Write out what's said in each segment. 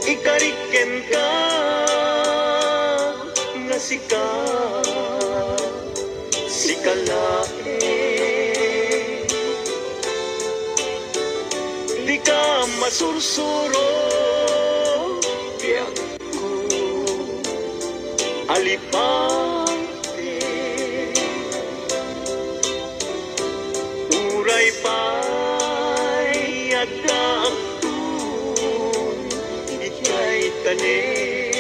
Ikariken ka nga sikalae. Di ka masursuro biyak ko alipante. Uray pa'y adakton ikay kanin.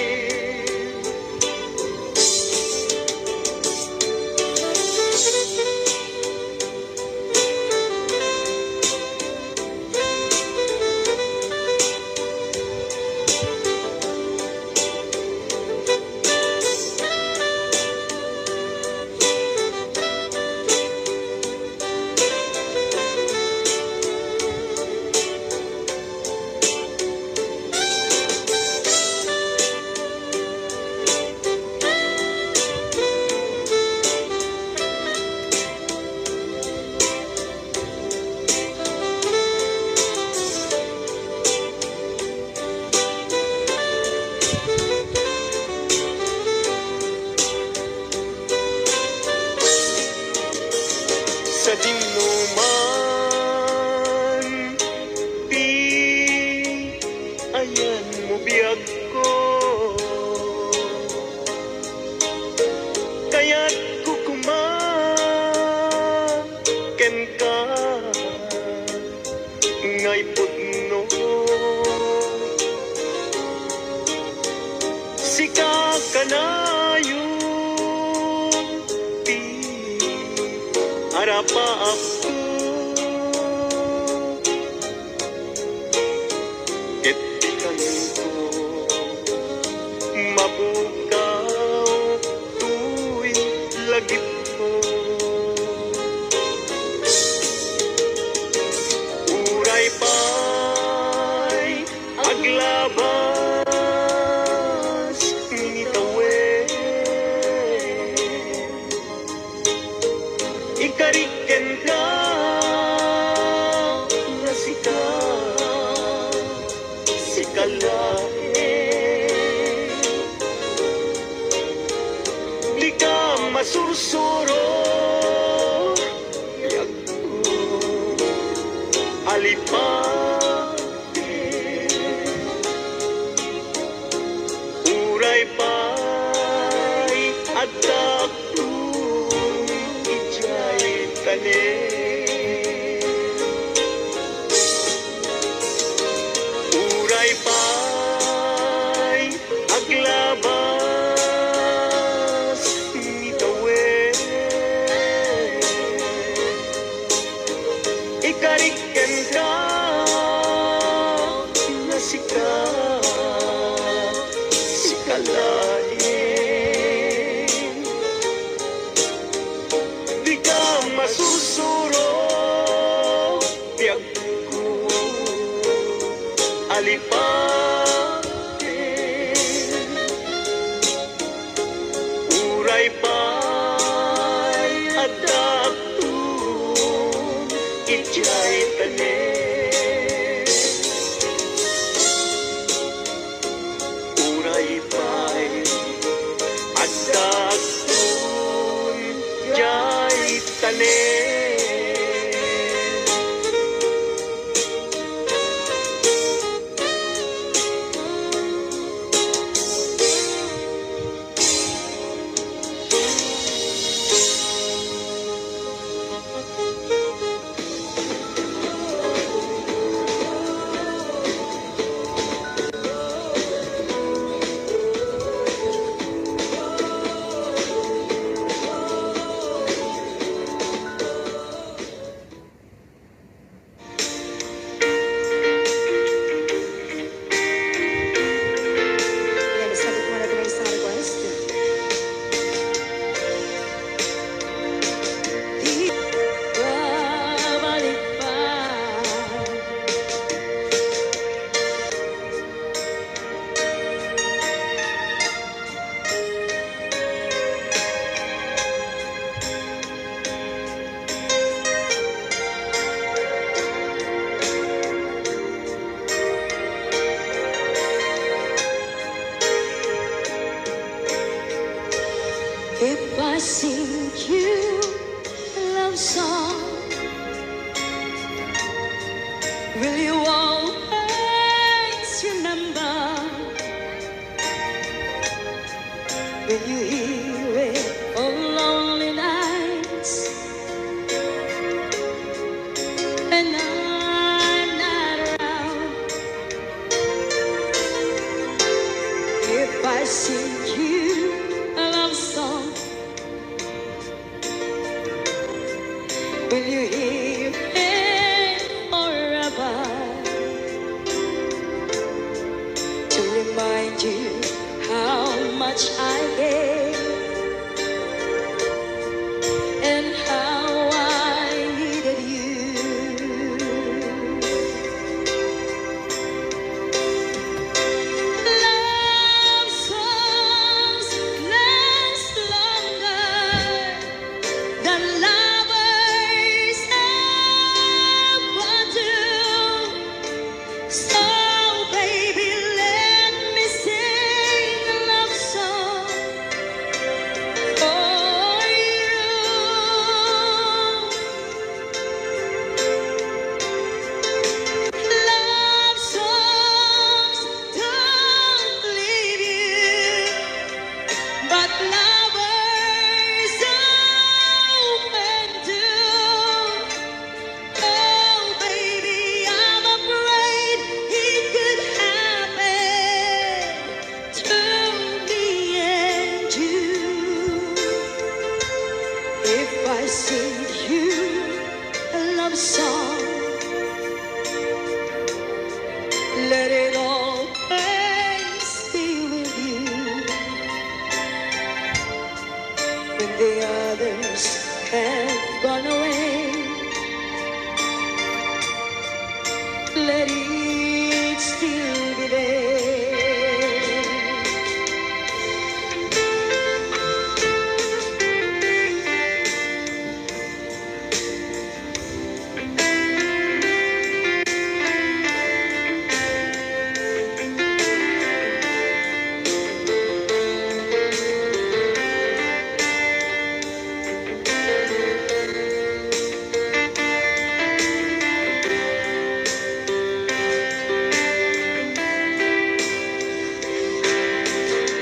Sa dinuman, di ayan mo biyag ko. Kaya't kukumaken ka ngay putno. Sika ka na harapa aku ketikan ko mabukaw tuwing lagip ko. Uray pa'y aglabas nitawen. Ikariken ka nga sikalae. Di ka masursuro biyak ko alipate. Uray pa'y adakton ijay kanin. Uray pa'y aglabas nitawen. Ikariken ka nga sikalae. Di ka masusuro biyak ko alipate. Uray pa'y adakton ijay tanin. Uray pa'y adakton ijay tanin. when you hear it on lonely nights and I'm not around. If I sing you a love song, will you hear it forever to remind you how much I care and how I needed you? Love songs last longer than lovers ever do. So, baby, let me sing a love song for you. Love songs don't leave you, but lovers often do. Oh, baby, I'm afraid it could happen to me and you. If I sing you a love song, let it always be with you. When the others have gone away, let it still be there.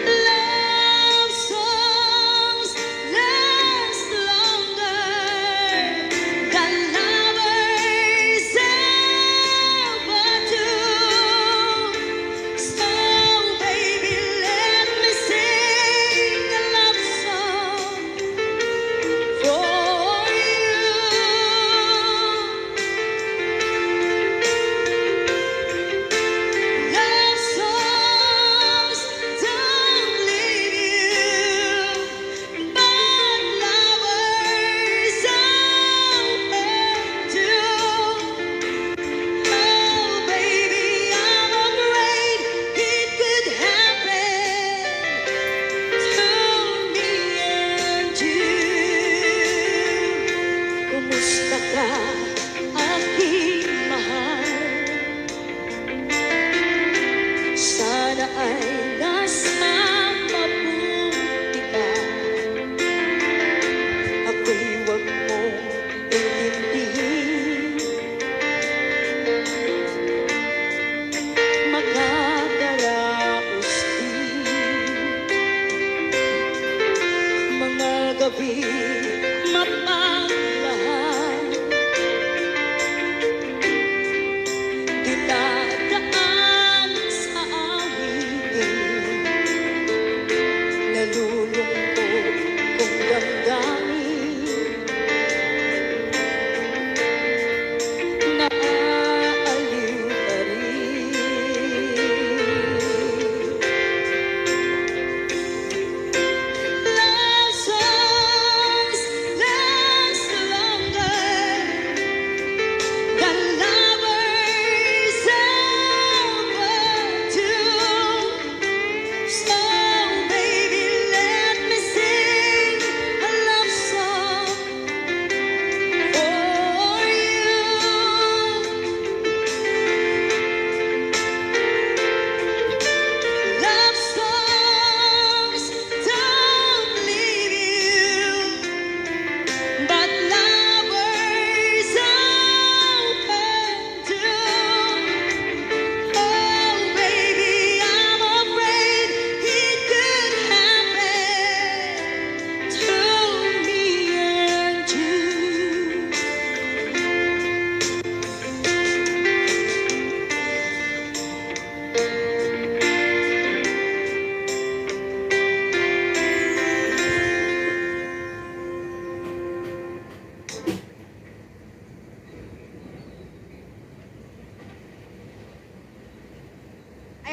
Love songs last longer than lovers ever do. So, baby, let me sing a love song for you. Love songs don't leave you, but lovers often do. Oh, baby, I'm afraid it could happen to me and you. Kumusta ka, aking mahal? Sana ay nasa mabuti ka. Ako'y huwag mong intindihin. Makakaraos din mga gabi mapagmahal. Dinadaan sa awitin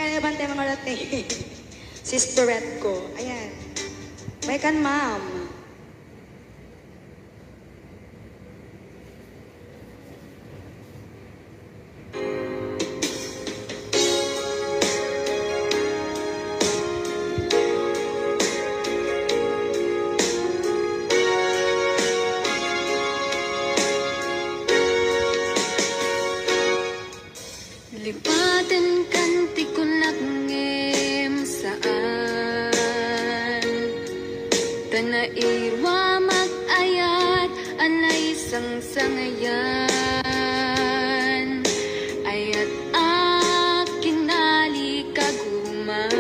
Levante mga rate. Sisterette ko. Ayan. May kan, ma'am. Lipatan kanti ko nagngem saan Tanairwa mag-ayat anay sang-sangayan Ayat akinali kagumak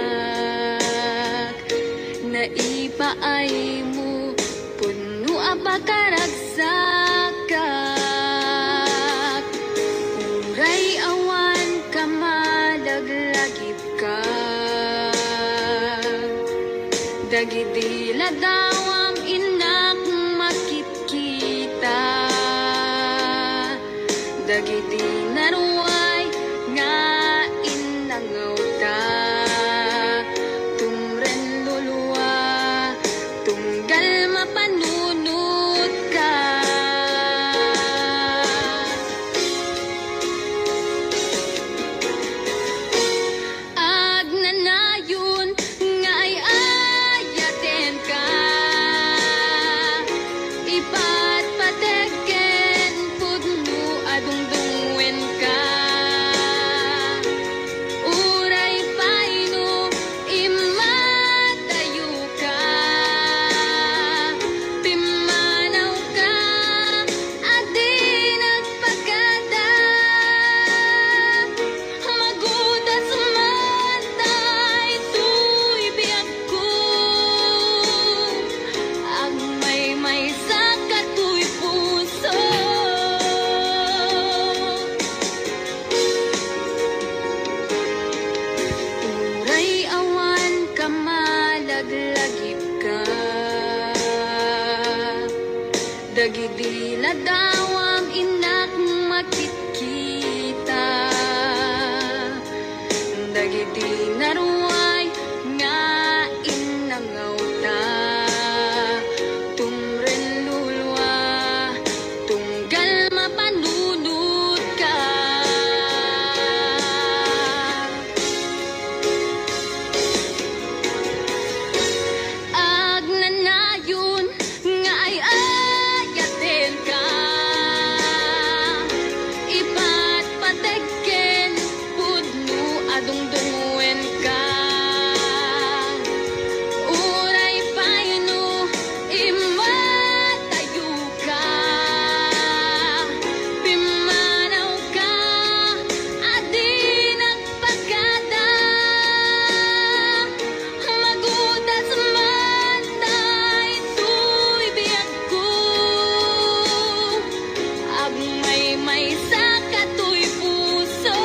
Naipaay mo puno apakaragsakat Uray awan kamalaglagip ka Dagidila dawam inak makikita Dagidi naruay nga inangaw ta Tumren luluwa tunggal mapanunot ka Agnanayon nga ay ayaten ka Ipat pategen pudno adungdungwen ka Uray paino imatayo ka Pimanaw ka adi nagpagada Magutas matay tuy biyak ko Ang may sa katuy puso Uray awan kamalaglagip ka Dagidila dawam inak makikita Dagidi naruay nga inangaw ta Tumren lulwa tunggal mapanunot ka Agnanayon nga ay ayaten ka Ipat pategen pudno adungdungwen ka Uray paino imatayo ka Pimanaw ka adi nagpagada Magutas matay tuy biyak ko Agmay sa katuy puso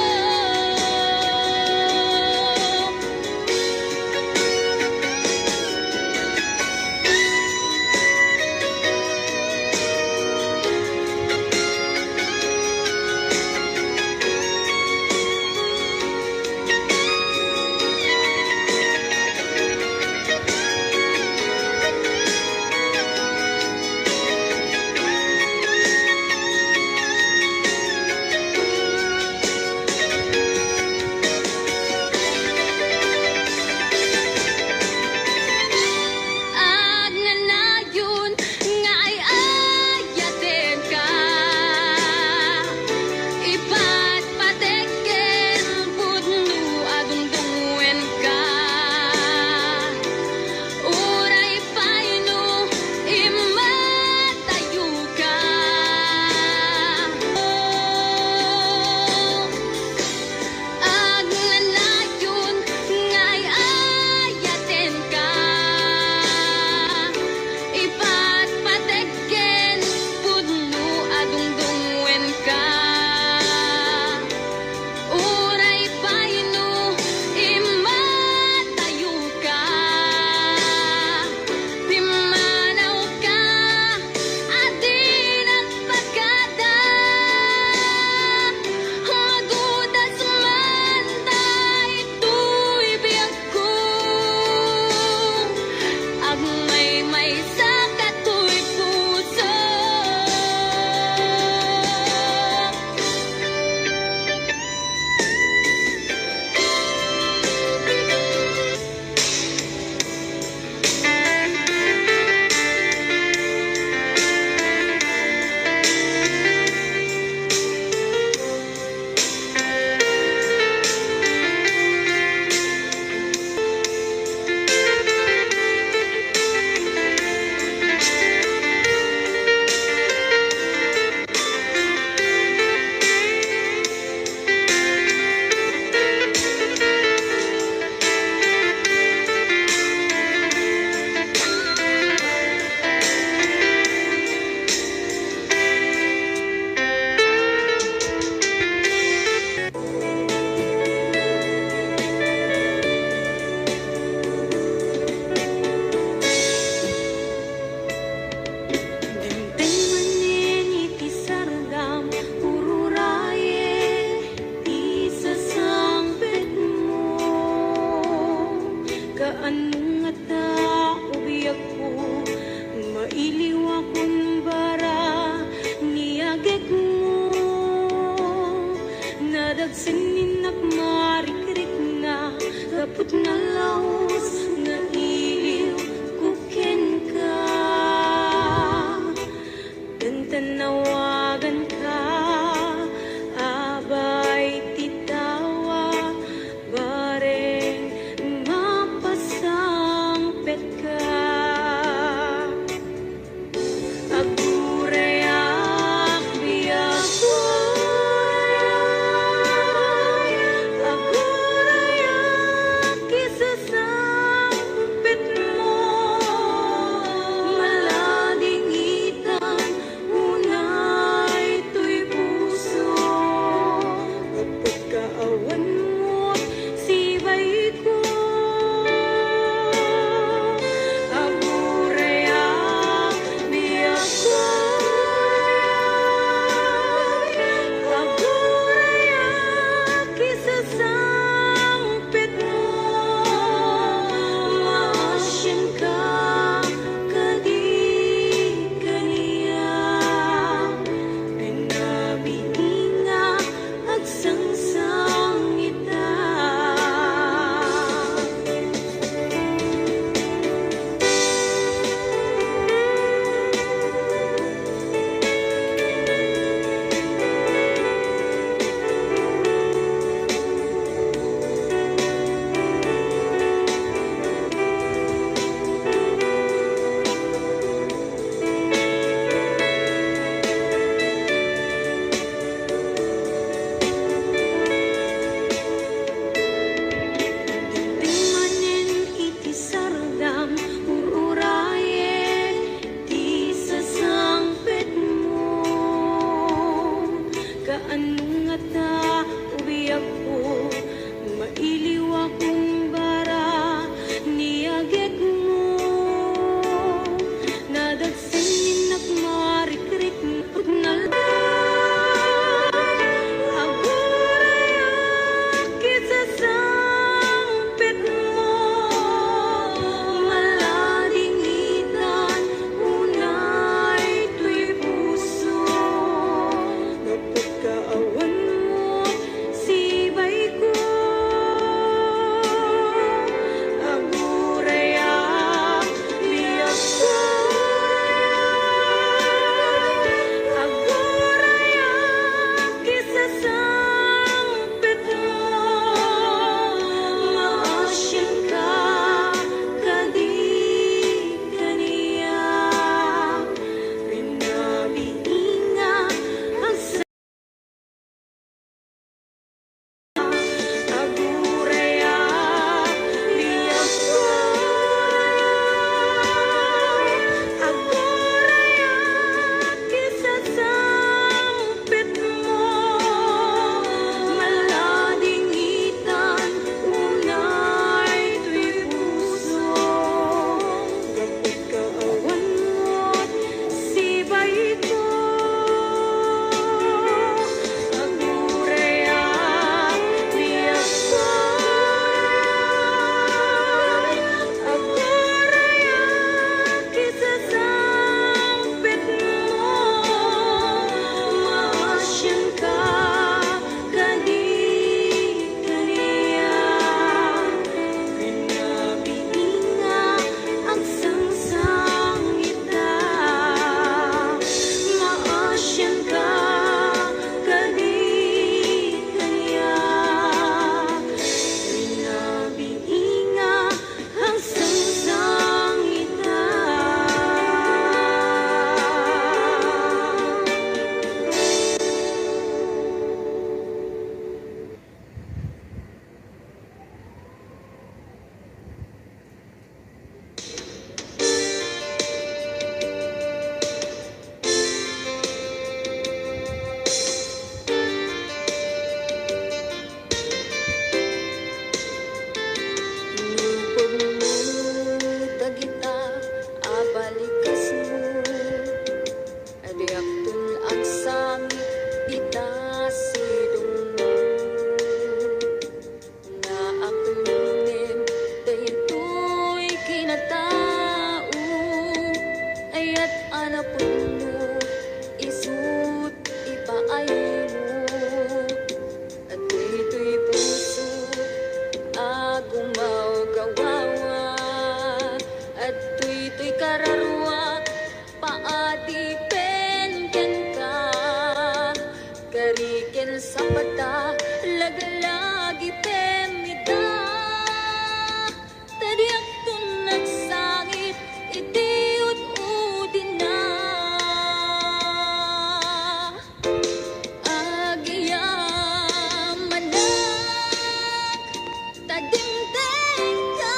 Tadingding ka,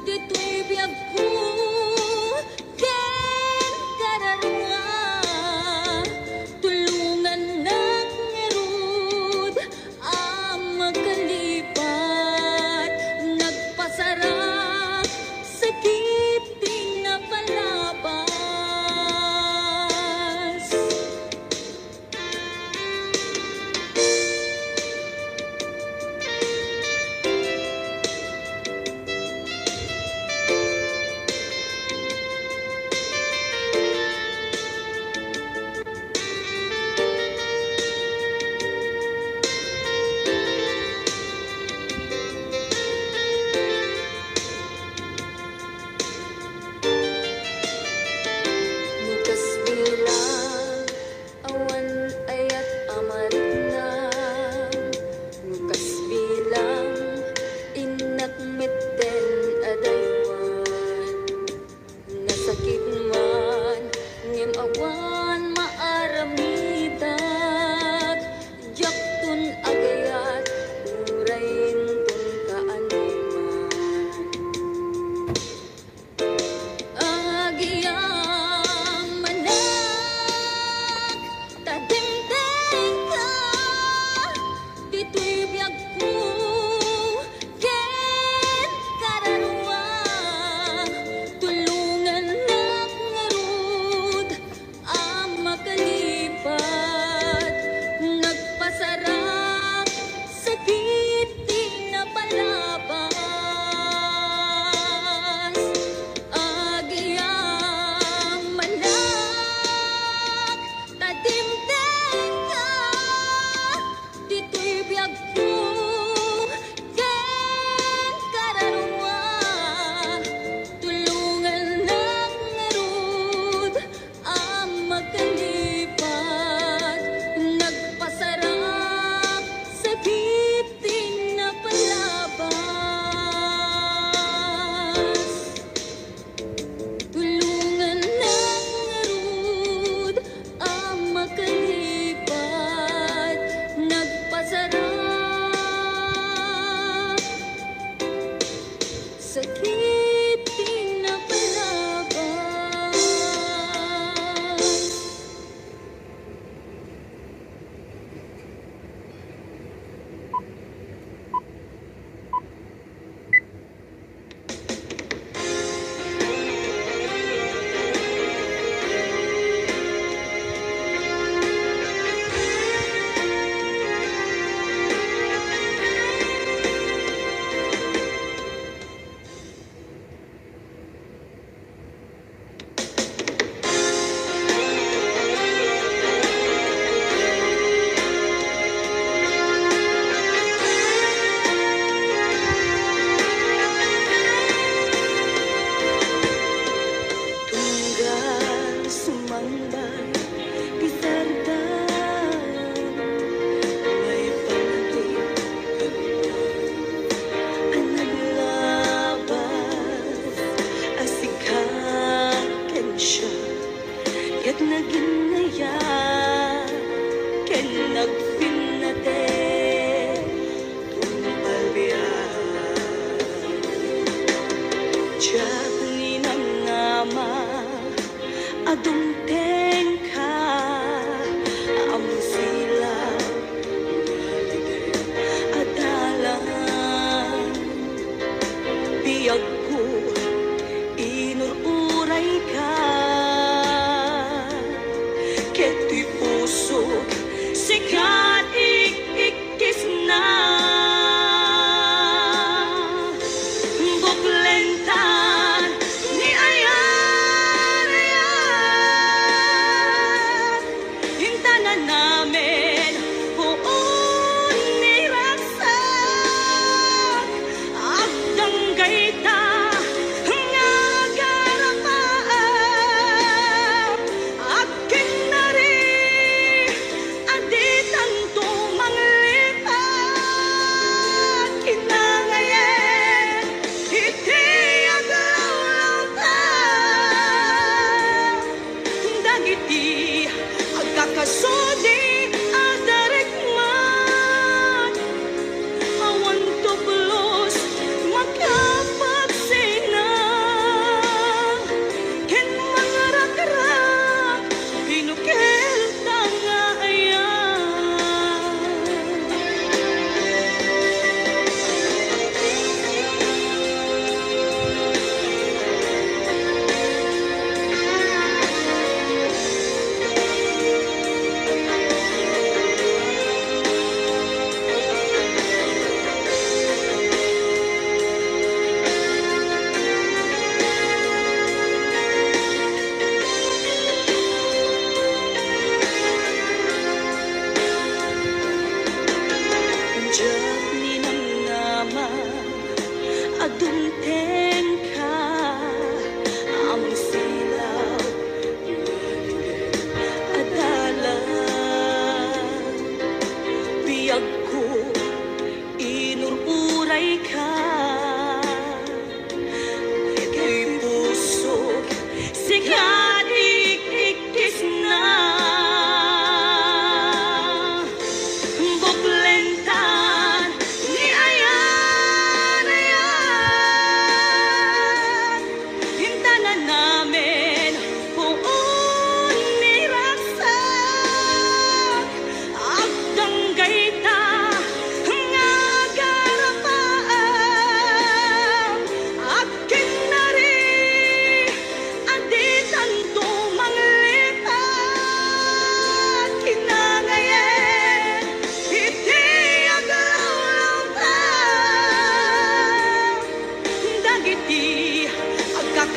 dito'y biyag ko, ken kararwa, tulungan ng ngerud, ang magkalipat, nagpasarap, sakit din na palabas.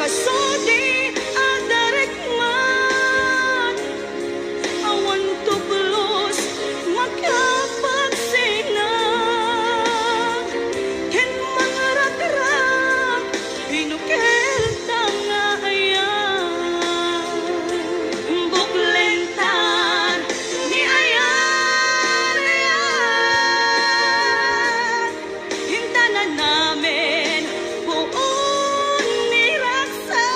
Kasudi adarikman awan tublos makapagsinag ken mangarak-rak pinukel tangayan buklentan ni ayan hintanan namin buon ni Raksa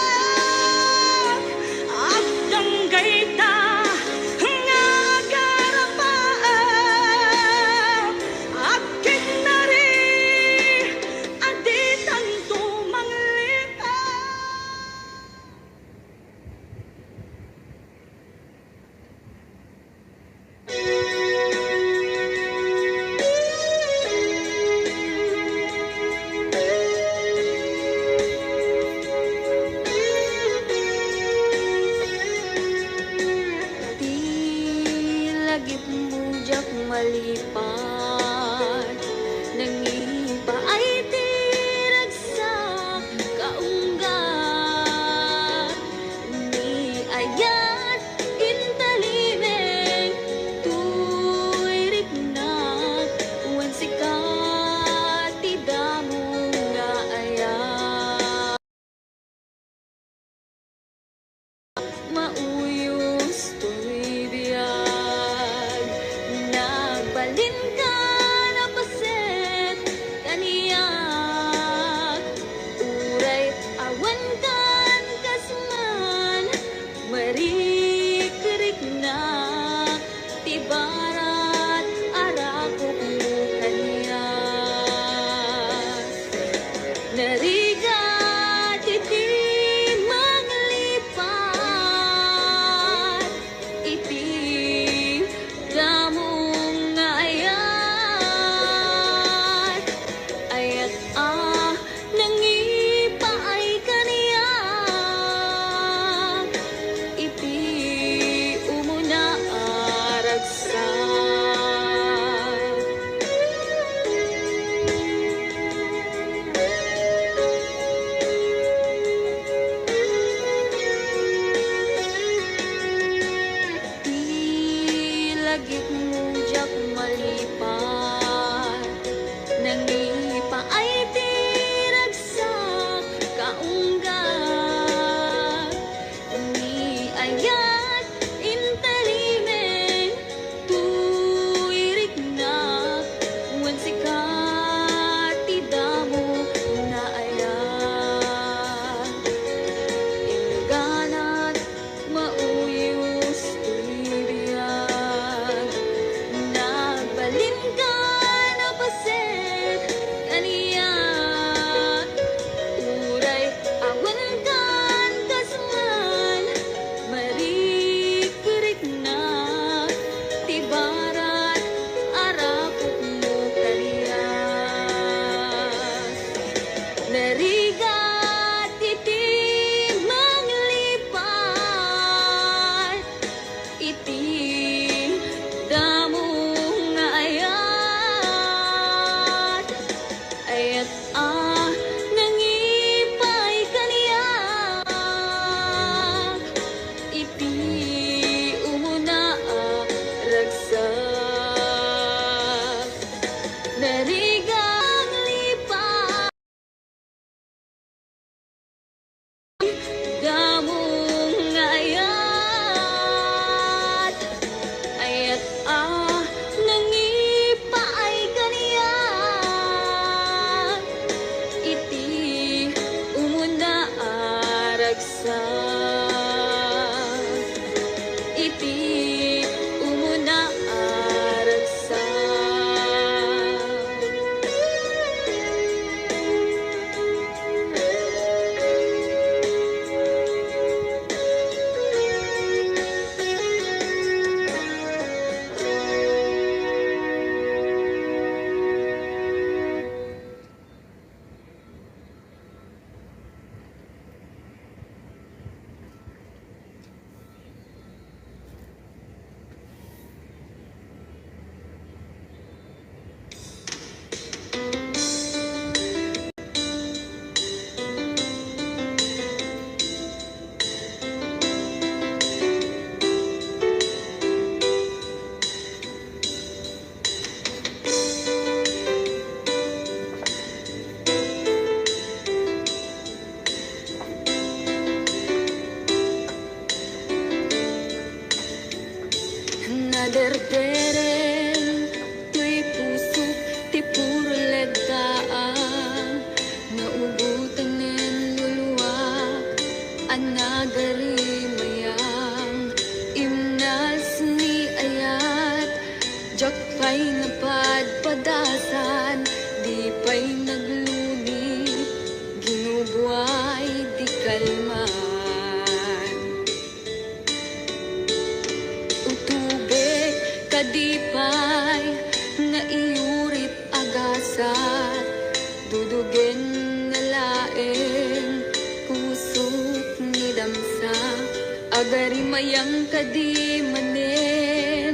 mayang kadi manen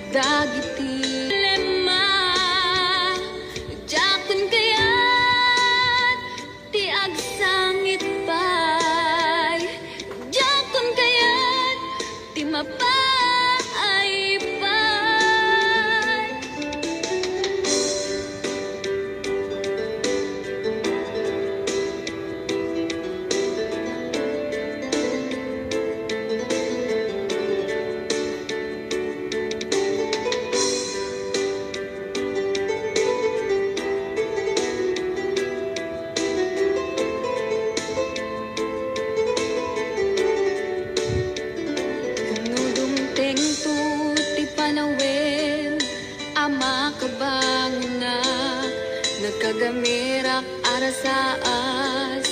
dagiti lema jakun kayat ti agsangit pay jakun kayat ti mapay pay nudumteng tu ti panawin ama kabanginak nagkagamirak arasaas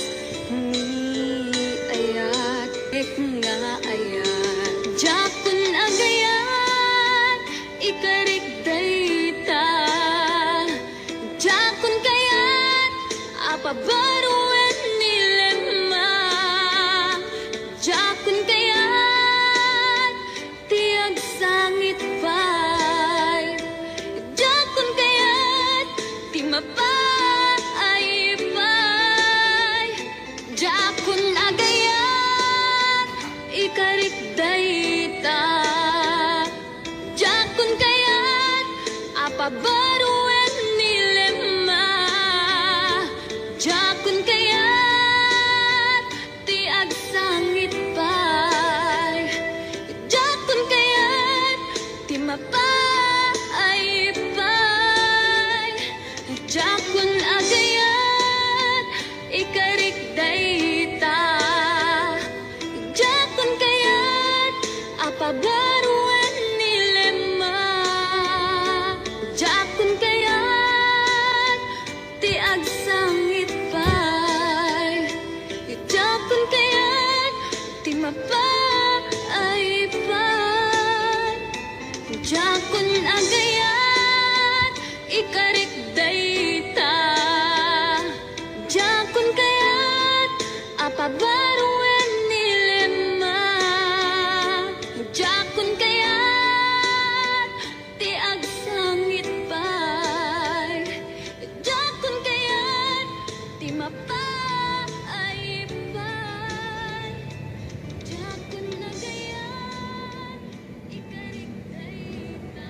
ni ayat ek nga ayat jakun agayat ikarik dayta jakun kayat apabaruan ni lema jakun kayat tiag sangit pay jakun kayat ti mapay pay jakun agayat ikarik dayta jakun kayat apabaruan ni lema jakun kayat ti agsangit pay jakun kayat ti mapay pay jakun agayat ikarik dayta jakun kayat apabaruan ni lema jakun kayat ti agsangit pay jakun kayat ti mapay pay jakun agayat ikarik dayta jakun kayat apabaruan ni lema jakun kayat ti agsangit pay jakun kayat ti mapay pay jakun agayat ikarik dayta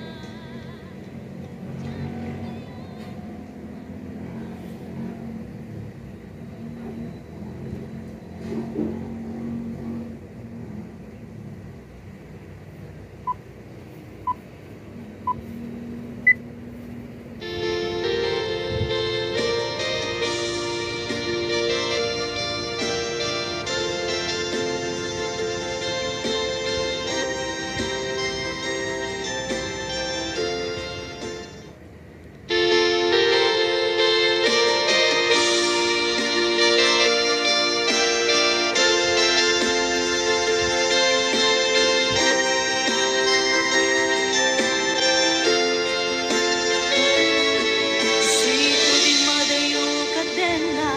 Siko di madayo kadena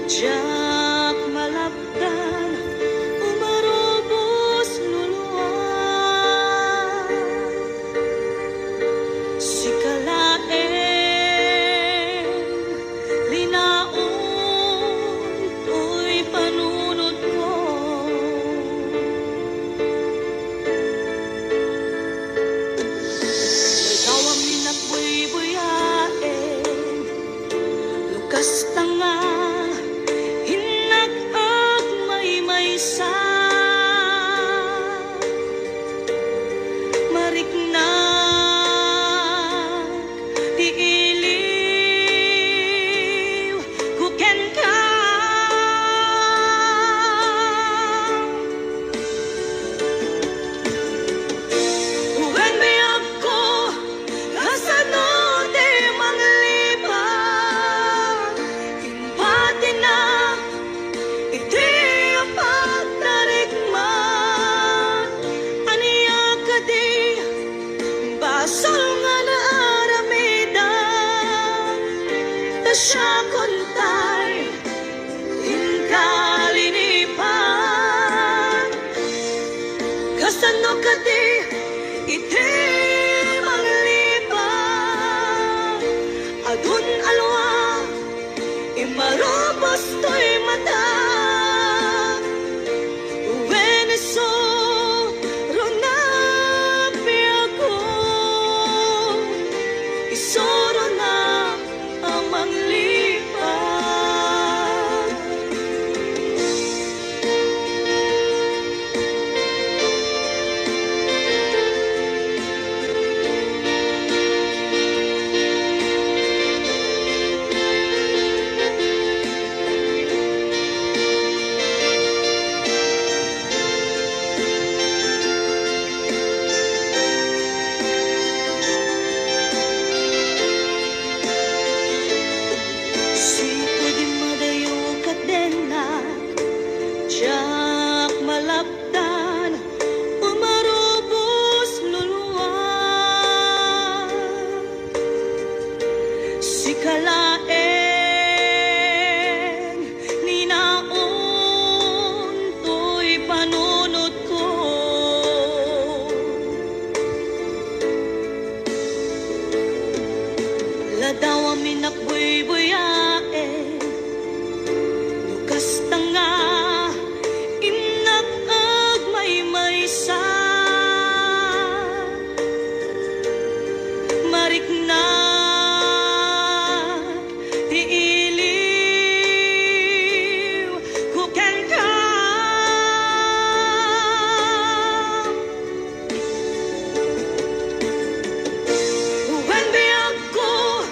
jak malabdan umarubos luluan sikalaen linaon to'y panunod ko ikaw ang minakbuy-buyain lukas tanga hinag-ag may-maysa mariknag ti iliw kuken ka Uwen biyag ko kasano di manglipan impati na iti apat narikman aniya kadi basal nga naaramida tasya kontay inkalinipan lipat. Sipo di madayo kadena, tiyak malapdan, umarubos luluwa. Si kalaeng ninaon to'y panunod ko. Ladaw amin nakbuy-buyae, lukas tanga, inag-ag may-maysa. Mariknag, tiiliw, kuken ka. When biyag ko,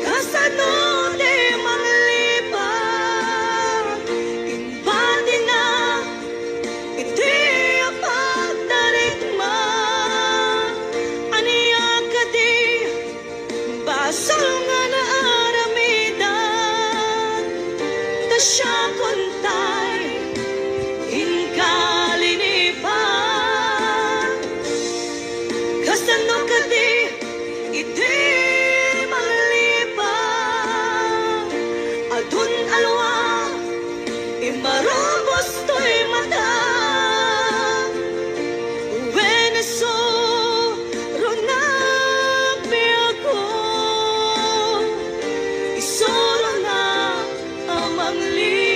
kasano di manglipat, imbati na, iti ang pagtarikma. Aniya ka di, basal nga na aramidan, ta siya kontay, inkalinipan. Kasano ka di, iti malipan, adun alwa, imarubos to'y mata. Uweneso, ronag biyako, isuro na amang lipan.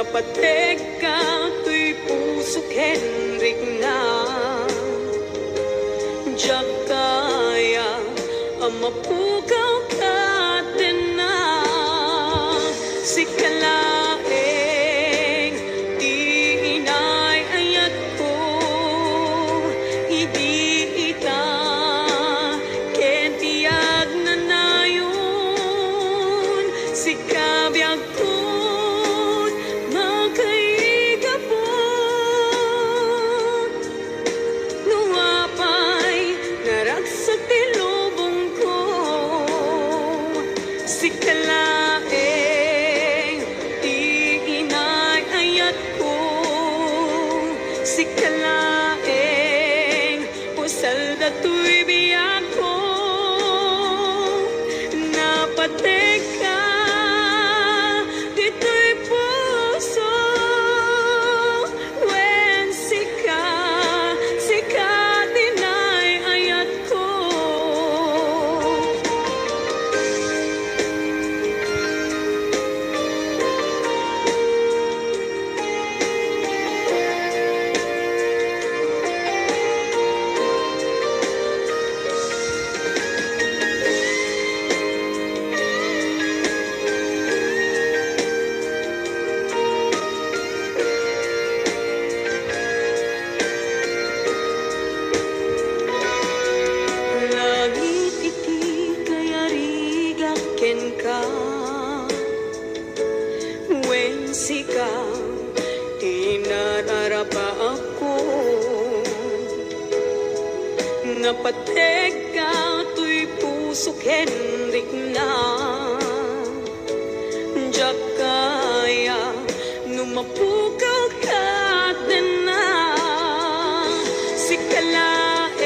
Napateg ka tuy puso Henrik na Diyak kaya ang mapukaw ka din na si kalaeng di inay ayat ko idi ita ken tiyag na nayon si kabiyag ko si kalaeng di inay ayat ko si kalaeng pusal dato'y biyak ko napateg ka dito'y puso when sika dinay ayat ko. Ka when sika inararapa ako napateg ka tuy puso Henrik na diyak kaya numapukaw ka din na si kalaeng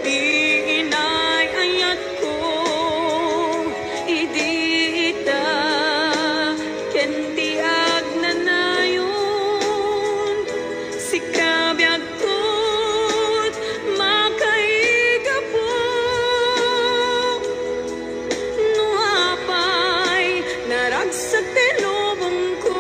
di inay ayat ko idita kentiag na nayon si kabiyag ko't makaiga po nuapay naragsak tilubong ko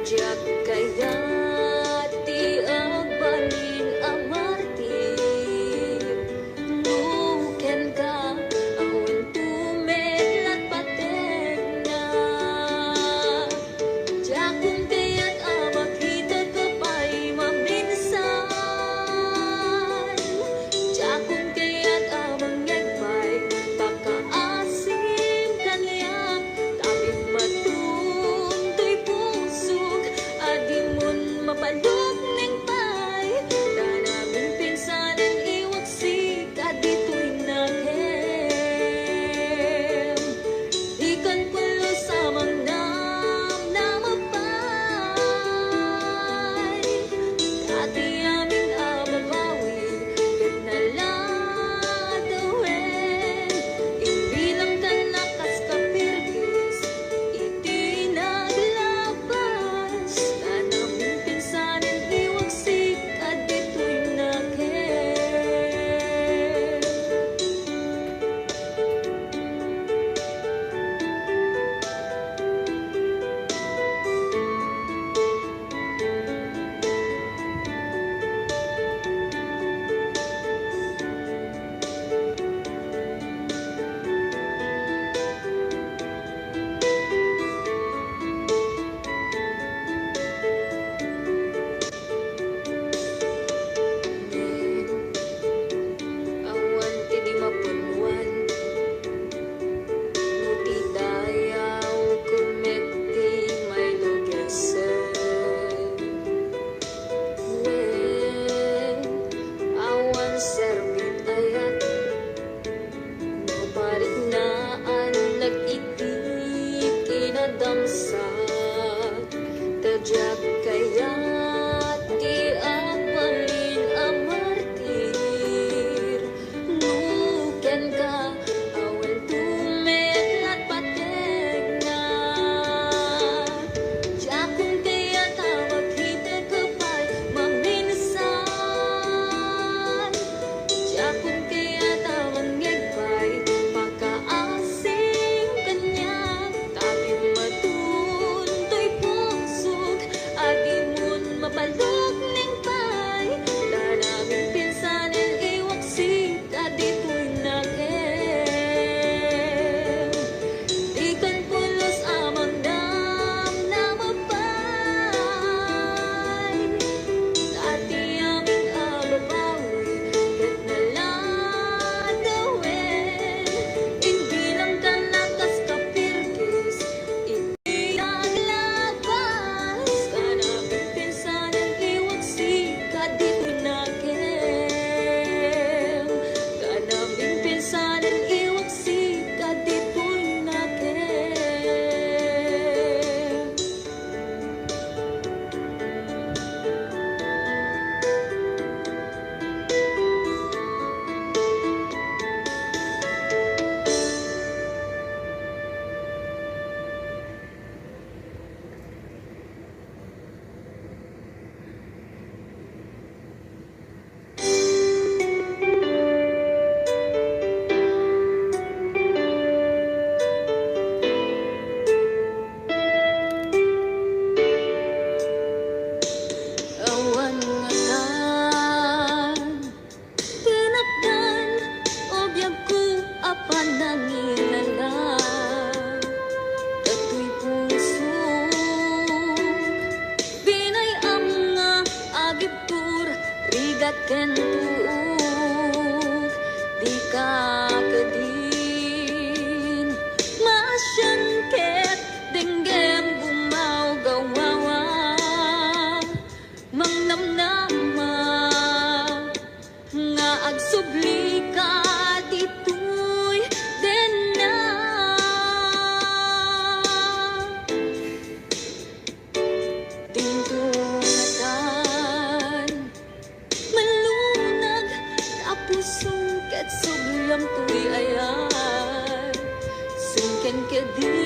Tadyak kaya ti agbalin amartir nuken ka awan tumelat patek na jakong kaya't makita ka pa'y maminsan jakong kaya't mangyagpay pakaasim kanya tapit matuntoy pusok adimun mapalok ning pay danaming pinsanan iwagsik adito'y naghem ikan pulo sa mangnam na mapay dati aming ababawi ket naladawin imbilang ka nakas kapirgis iti naglabas danaming pinsanan iwagsik adito'y naghem awan ti di mapunwan nuti dayaw kumeti may lugesen wen awan serbit ayat no parik naan nag-itik kinadamsat tadyak kaya ti agbalin amartir nuken ka awan tumelat patek na jakong kaya't makita ka pa'y maminsan jakong kaya't mangyagpay pakaasim kanya tapit matuntoy pusok adimun mapalok ning pay danaming pinsanan iwagsik adito'y naghem ikan pulos amang dam na mapay dati aming ababawi ket naladawin imbilang ka nakas kapirgis iti naglabas danaming pinsanan iwagsik adito'y naghem danaming pinsanan iwagsik adito'y naghem awan ngatan tinakdan obyag ko apan nangilala dato'y puso binayam nga agiptur rigat ken tuog di ka kadin masyan ket denggem gumaw gawawa mangnamnama nga agsubli ka dito'y den na tintunatan malunag tapusong ket suglam to'y ayan sungken kedi